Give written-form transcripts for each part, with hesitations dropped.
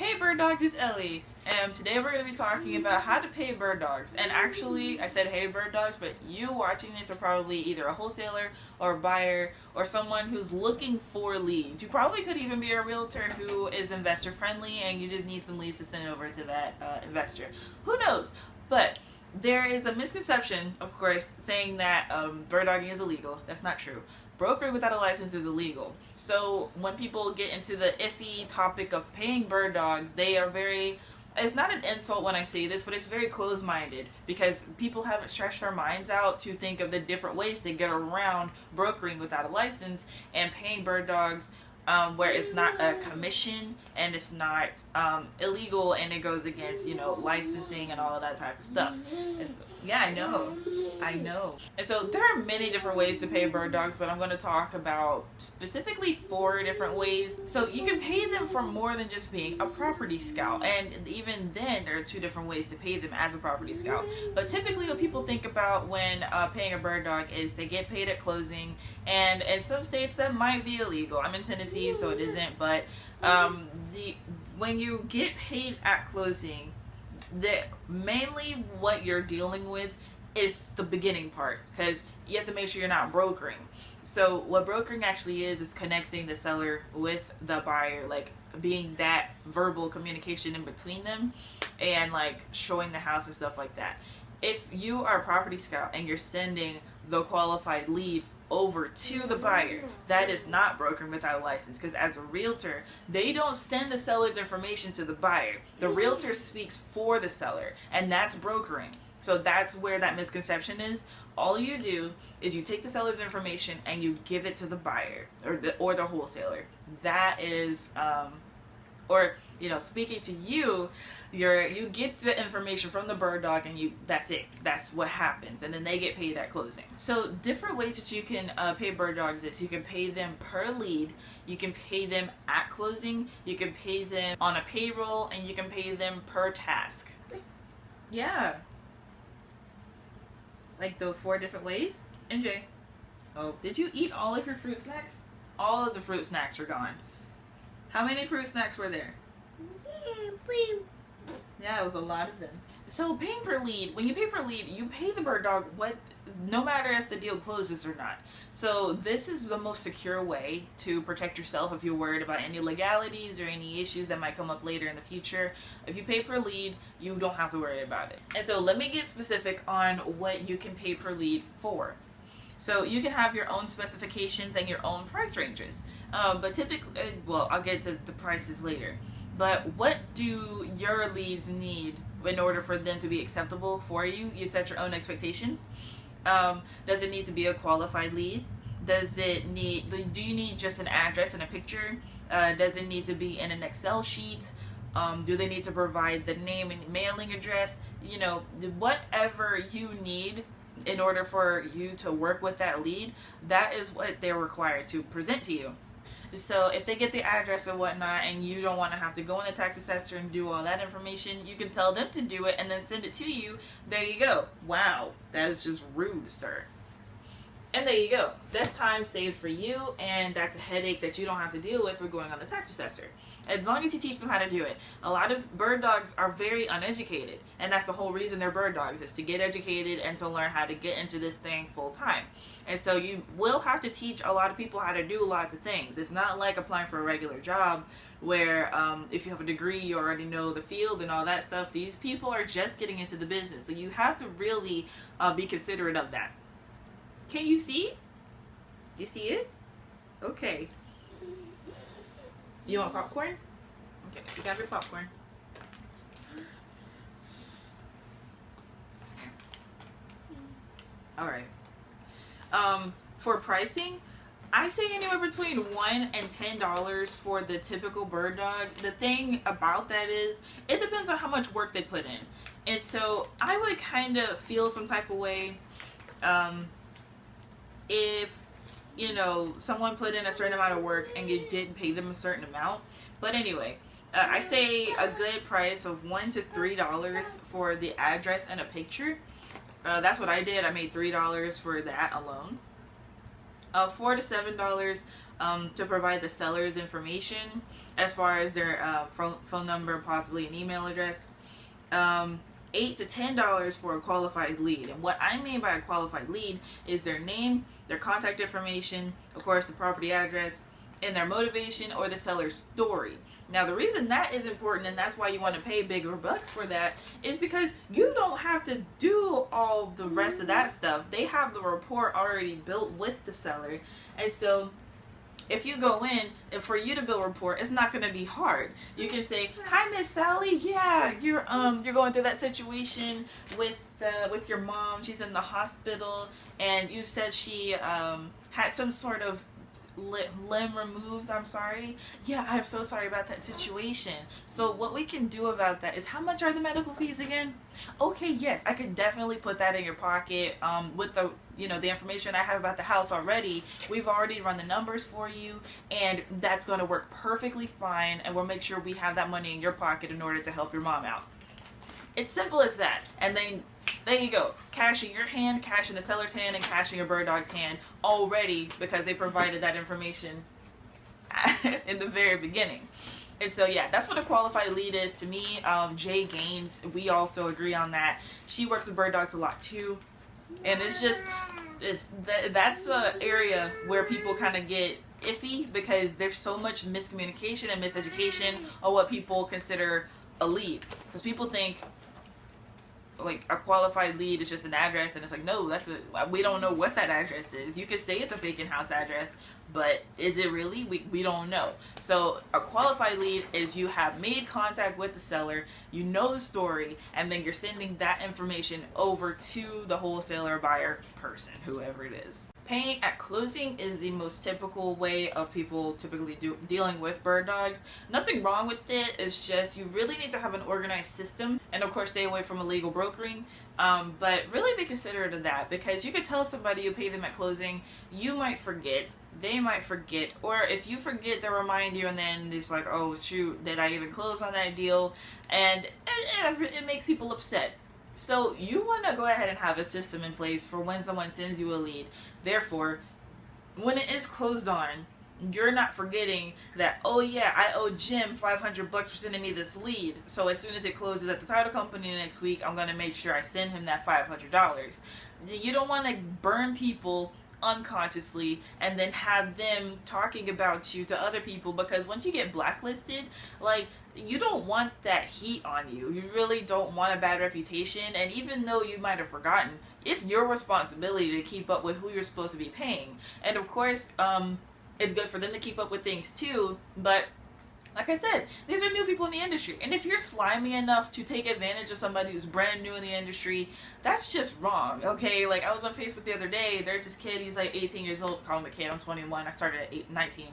Hey bird dogs, it's Ellie, and today we're going to be talking about how to pay bird dogs. And actually, I said hey bird dogs, but you watching this are probably either a wholesaler or a buyer or someone who's looking for leads. You probably could even be a realtor who is investor friendly and you just need some leads to send over to that investor. Who knows? But there is a misconception, of course, saying that bird dogging is illegal. That's not true. Brokering without a license is illegal. So when people get into the iffy topic of paying bird dogs, they are very, it's not an insult when I say this, but it's very closed-minded because people haven't stretched their minds out to think of the different ways to get around brokering without a license and paying bird dogs where it's not a commission and it's not illegal and it goes against, you know, licensing and all of that type of stuff. Yeah, I know. And so there are many different ways to pay bird dogs, but I'm going to talk about specifically 4 different ways. So you can pay them for more than just being a property scout, and even then there are 2 different ways to pay them as a property scout. But typically what people think about when paying a bird dog is they get paid at closing, and in some states that might be illegal. I'm in Tennessee, so it isn't, but when you get paid at closing, mainly what you're dealing with is the beginning part, because you have to make sure you're not brokering. So what brokering actually is connecting the seller with the buyer, like being that verbal communication in between them and like showing the house and stuff like that. If you are a property scout and you're sending the qualified lead over to the buyer, that is not brokering without a license, because as a realtor, they don't send the seller's information to the buyer. The realtor speaks for the seller, and that's brokering. So that's where that misconception is. All you do is you take the seller's information and you give it to the buyer or the wholesaler. That is, or you know, speaking to you, you get the information from the bird dog and that's it. That's what happens, and then they get paid at closing. So different ways that you can pay bird dogs is you can pay them per lead, you can pay them at closing, you can pay them on a payroll, and you can pay them per task. Yeah. Like the 4 different ways? NJ. Oh, did you eat all of your fruit snacks? All of the fruit snacks are gone. How many fruit snacks were there? Yeah, it was a lot of them. So paying per lead, when you pay per lead, you pay the bird dog no matter if the deal closes or not. So this is the most secure way to protect yourself if you're worried about any legalities or any issues that might come up later in the future. If you pay per lead, you don't have to worry about it. And so let me get specific on what you can pay per lead for. So you can have your own specifications and your own price ranges. But typically, well, I'll get to the prices later. But what do your leads need in order for them to be acceptable for you? You set your own expectations. Does it need to be a qualified lead? Do you need just an address and a picture? Does it need to be in an Excel sheet? Do they need to provide the name and mailing address? You know, whatever you need in order for you to work with that lead, that is what they're required to present to you. So if they get the address and whatnot and you don't want to have to go in the tax assessor and do all that information, you can tell them to do it and then send it to you. There you go. Wow, that is just rude, sir. And there you go. That's time saved for you, and that's a headache that you don't have to deal with going on the tax assessor. As long as you teach them how to do it. A lot of bird dogs are very uneducated, and that's the whole reason they're bird dogs, is to get educated and to learn how to get into this thing full time. And so you will have to teach a lot of people how to do lots of things. It's not like applying for a regular job where if you have a degree, you already know the field and all that stuff. These people are just getting into the business, so you have to really be considerate of that. Can you see? You see it? Okay. You want popcorn? Okay, you got your popcorn. Alright. For pricing, I say anywhere between $1 and $10 for the typical bird dog. The thing about that is, it depends on how much work they put in. And so I would kind of feel some type of way if, you know, someone put in a certain amount of work and you didn't pay them a certain amount. But anyway, I say a good price of $1 to $3 for the address and a picture. That's what I did. I made $3 for that alone. $4 to $7 to provide the seller's information as far as their phone number, possibly an email address. $8 to $10 for a qualified lead. And what I mean by a qualified lead is their name, their contact information, of course the property address, and their motivation or the seller's story. Now the reason that is important, and that's why you want to pay bigger bucks for that, is because you don't have to do all the rest of that stuff. They have the report already built with the seller, and so if you go in and for you to build a report, it's not going to be hard. You can say, "Hi, Miss Sally. Yeah, you're going through that situation with your mom. She's in the hospital, and you said she had some sort of limb removed. I'm sorry. Yeah, I'm so sorry about that situation. So what we can do about that is, how much are the medical fees again? Okay, yes, I could definitely put that in your pocket with the the information I have about the house already. We've already run the numbers for you, and that's going to work perfectly fine, and we'll make sure we have that money in your pocket in order to help your mom out." It's simple as that. And then there you go. Cash in your hand, cash in the seller's hand, and cash in your bird dog's hand already, because they provided that information in the very beginning. And so, yeah, that's what a qualified lead is to me. Jay Gaines, we also agree on that. She works with bird dogs a lot too. And it's just, that's an area where people kind of get iffy, because there's so much miscommunication and miseducation of what people consider a lead. Because people think, like, a qualified lead is just an address, and it's like, no, we don't know what that address is. You could say it's a vacant house address, but is it really? We don't know. So a qualified lead is you have made contact with the seller, you know the story, and then you're sending that information over to the wholesaler, buyer, person, whoever it is. Paying at closing is the most typical way of people typically dealing with bird dogs. Nothing wrong with it. It's just you really need to have an organized system, and of course stay away from illegal brokering. But really be considerate of that, because you could tell somebody you pay them at closing, you might forget, they might forget, or if you forget, they'll remind you, and then it's like, oh shoot, did I even close on that deal? And it makes people upset. So you want to go ahead and have a system in place for when someone sends you a lead. Therefore, when it is closed on, you're not forgetting that, oh yeah, I owe Jim $500 for sending me this lead. So as soon as it closes at the title company next week, I'm going to make sure I send him that $500. You don't want to burn people unconsciously and then have them talking about you to other people, because once you get blacklisted, like, you don't want that heat on you. You really don't want a bad reputation, and even though you might have forgotten, it's your responsibility to keep up with who you're supposed to be paying. And of course, it's good for them to keep up with things too, but like I said, these are new people in the industry. And if you're slimy enough to take advantage of somebody who's brand new in the industry, that's just wrong, okay? Like, I was on Facebook the other day. There's this kid, he's like 18 years old. Call him a kid, I'm 21. I started at 19.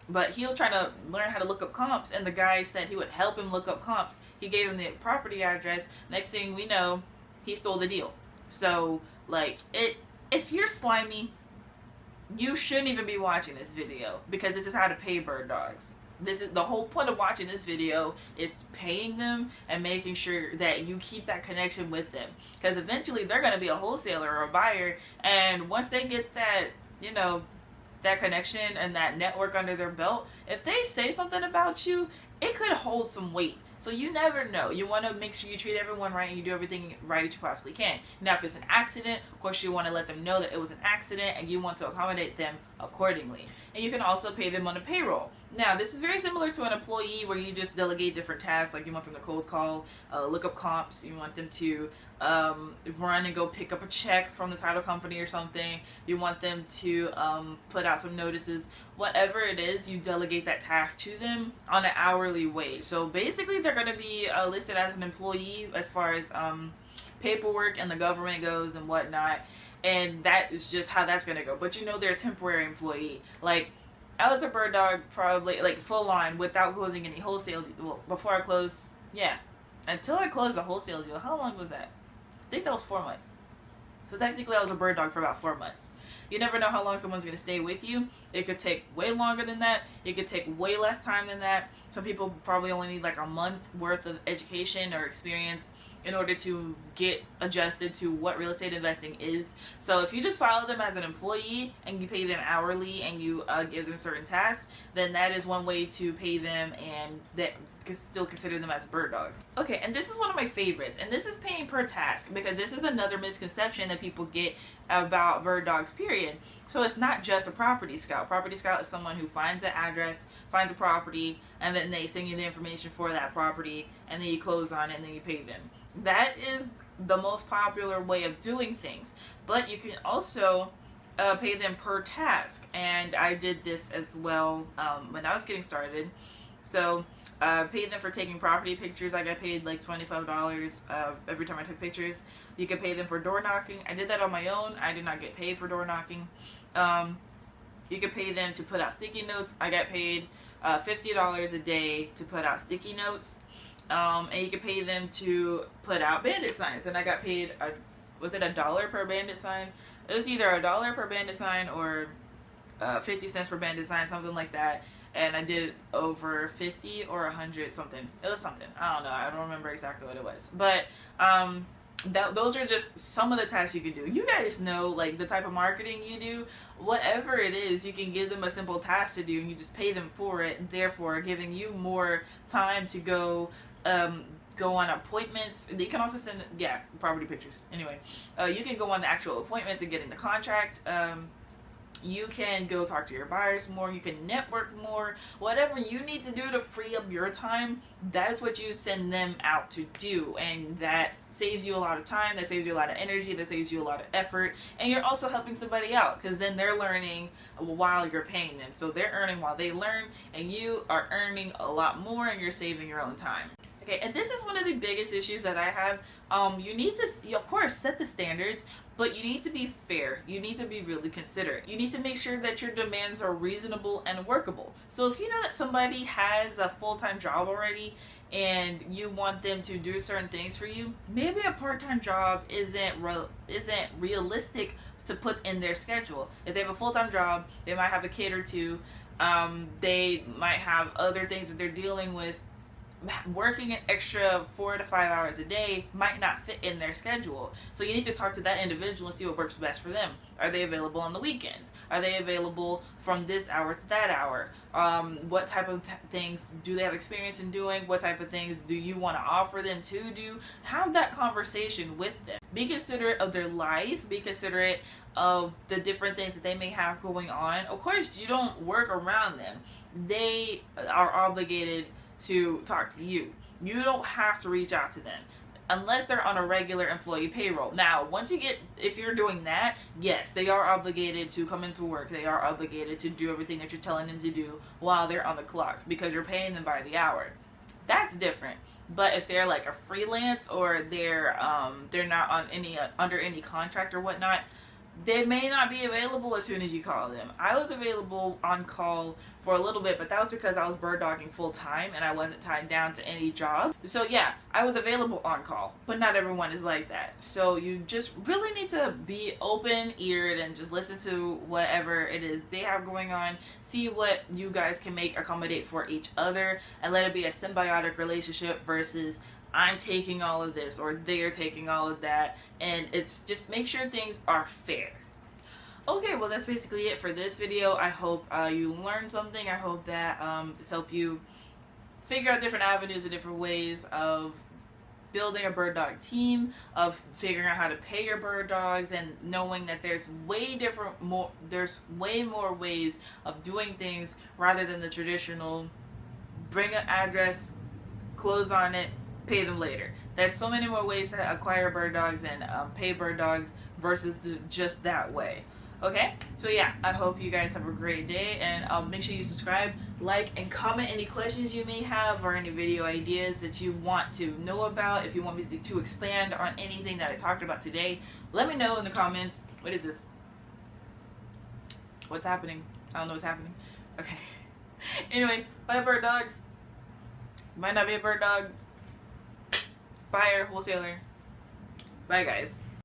But he was trying to learn how to look up comps, and the guy said he would help him look up comps. He gave him the property address. Next thing we know, he stole the deal. So, like, if you're slimy, you shouldn't even be watching this video, because this is how to pay bird dogs. This is the whole point of watching this video, is paying them and making sure that you keep that connection with them, because eventually they're going to be a wholesaler or a buyer, and once they get that, that connection and that network under their belt, if they say something about you, it could hold some weight. So you never know. You want to make sure you treat everyone right and you do everything right that you possibly can. Now, if it's an accident, of course you want to let them know that it was an accident, and you want to accommodate them accordingly. And you can also pay them on a payroll. Now, this is very similar to an employee, where you just delegate different tasks. Like, you want them to cold call, look up comps, you want them to run and go pick up a check from the title company or something, you want them to put out some notices. Whatever it is, you delegate that task to them on an hourly wage. So basically they're going to be listed as an employee as far as paperwork and the government goes and whatnot, and that is just how that's going to go. But they're a temporary employee. Like, I was a bird dog probably, like, full on, without closing any wholesale deal. Well, before I closed, yeah, until I closed a wholesale deal. How long was that? I think that was 4 months. So technically I was a bird dog for about 4 months. You never know how long someone's going to stay with you. It could take way longer than that. It could take way less time than that. Some people probably only need like a month worth of education or experience in order to get adjusted to what real estate investing is. So if you just follow them as an employee and you pay them hourly and you give them certain tasks, then that is one way to pay them, and that still consider them as a bird dog. Okay, and this is one of my favorites, and this is paying per task, because this is another misconception that people get about bird dogs, period. So it's not just a property scout. Property scout is someone who finds an address, finds a property, and then they send you the information for that property, and then you close on it, and then you pay them. That is the most popular way of doing things, but you can also pay them per task, and I did this as well when I was getting started. So paid them for taking property pictures. I got paid like $25 every time I took pictures. You could pay them for door knocking. I did that on my own. I did not get paid for door knocking. You could pay them to put out sticky notes. I got paid $50 a day to put out sticky notes. And you could pay them to put out bandit signs. And I got paid, was it $1 per bandit sign? It was either $1 per bandit sign or 50 cents per bandit sign, something like that. And I did over 50 or 100 something. It was something. I don't know. I don't remember exactly what it was. But those are just some of the tasks you can do. You guys know, like, the type of marketing you do. Whatever it is, you can give them a simple task to do, and you just pay them for it, therefore giving you more time to go on appointments. You can also send, property pictures. Anyway, you can go on the actual appointments and get in the contract. You can go talk to your buyers more. You can network more. Whatever you need to do to free up your time, that is what you send them out to do. And that saves you a lot of time. That saves you a lot of energy. That saves you a lot of effort. And you're also helping somebody out, because then they're learning while you're paying them. So they're earning while they learn, and you are earning a lot more, and you're saving your own time. Okay, and this is one of the biggest issues that I have. You need to, of course, set the standards, but you need to be fair. You need to be really considerate. You need to make sure that your demands are reasonable and workable. So if you know that somebody has a full-time job already and you want them to do certain things for you, maybe a part-time job isn't realistic to put in their schedule. If they have a full-time job, they might have a kid or two. They might have other things that they're dealing with. Working an extra 4 to 5 hours a day might not fit in their schedule. So you need to talk to that individual and see what works best for them. Are they available on the weekends? Are they available from this hour to that hour? What type of things do they have experience in doing? What type of things do you want to offer them to do? Have that conversation with them. Be considerate of their life. Be considerate of the different things that they may have going on. Of course, you don't work around them. They are obligated to talk to you. You don't have to reach out to them unless they're on a regular employee payroll. Now, if you're doing that, yes, they are obligated to come into work. They are obligated to do everything that you're telling them to do while they're on the clock, because you're paying them by the hour. That's different. But if they're like a freelance, or they're not on under any contract or whatnot, they may not be available as soon as you call them. I was available on call for a little bit, but that was because I was bird dogging full time and I wasn't tied down to any job. So yeah, I was available on call, but not everyone is like that. So you just really need to be open-eared and just listen to whatever it is they have going on. See what you guys can accommodate for each other, and let it be a symbiotic relationship versus I'm taking all of this or they're taking all of that. And it's just make sure things are fair. Okay, well, that's basically it for this video. I hope you learned something. I hope that this helped you figure out different avenues and different ways of building a bird dog team, of figuring out how to pay your bird dogs, and knowing that there's way more ways of doing things rather than the traditional bring an address, close on it, pay them later. There's so many more ways to acquire bird dogs and pay bird dogs versus just that way. Okay, so yeah, I hope you guys have a great day, and make sure you subscribe, like, and comment any questions you may have or any video ideas that you want to know about. If you want me to expand on anything that I talked about today, let me know in the comments. What is this? What's happening? I don't know what's happening. Okay. Anyway, bye bird dogs. Might not be a bird dog. Buyer, wholesaler. Bye guys.